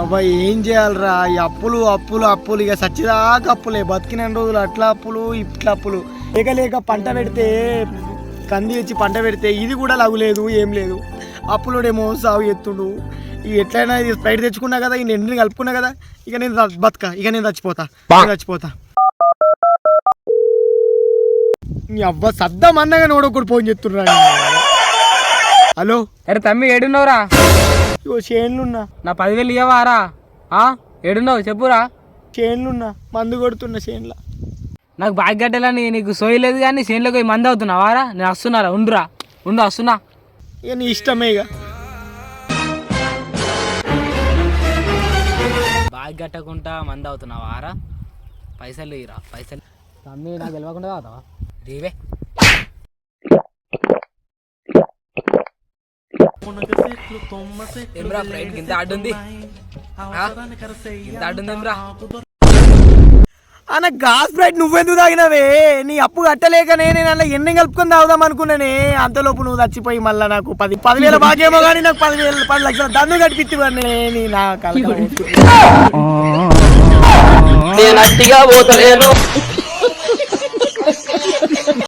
అబ్బాయి ఏం చేయాలరా ఈ అప్పులు అప్పులు అప్పులు ఇక సచ్చిదాకా అప్పులే బతికిన రోజులు అట్లా అప్పులు ఇట్లా అప్పులు లేక లేక పంట పెడితే కంది తెచ్చి పంట పెడితే ఇది కూడా లగులేదు ఏం లేదు అప్పులోడేమో సాగు ఎత్తుడు ఎట్లయినా ఇది స్ప్రైట్ తెచ్చుకున్నా కదా ఈ ఎండిని కలుపుకున్నా కదా ఇక నేను బతుక ఇక నేను చచ్చిపోతా నీ అవ్వ సద్దం అన్నగా నోడొకడు ఫోన్ చేస్తున్నా హలో అరే తమ్మి ఏడున్నావురా ఇగో చేన్లున్నా నా 10,000 ఇవ్వవారా ఏడున్నావు చెప్పురా చేన్లున్నా మందు కొడుతున్నా చేన్లా నాకు బాగా గడ్డలని నీకు సోయలేదు కానీ చేనులోకి పోయి మంది అవుతున్నావారా నేను వస్తున్నారా ఉండు వస్తున్నా ఇక నీ ఇష్టమే ఇక బాగా గట్టకుండా మంది అవుతున్నావారా పైసలు ఇరా పైసలు తమ్మి నాకు గెలవకుండా అవుతావా రీవే ఏమ్రా ఫ్రైట్ గింత ఆడుంది అన్న గాస్ బ్రైట్ నువ్వెందుకు తాగినవే నీ అప్పు కట్టలేకనే నేను అలా ఎన్ని కలుపుకొని తాగుదాం అనుకున్నానే అంతలోపు నువ్వు చచ్చిపోయి మళ్ళీ నాకు 10,000 బాగేమో కానీ నాకు 10 లక్షల దన్ను కట్టిపిత్తివన్నీ నీ నా కలక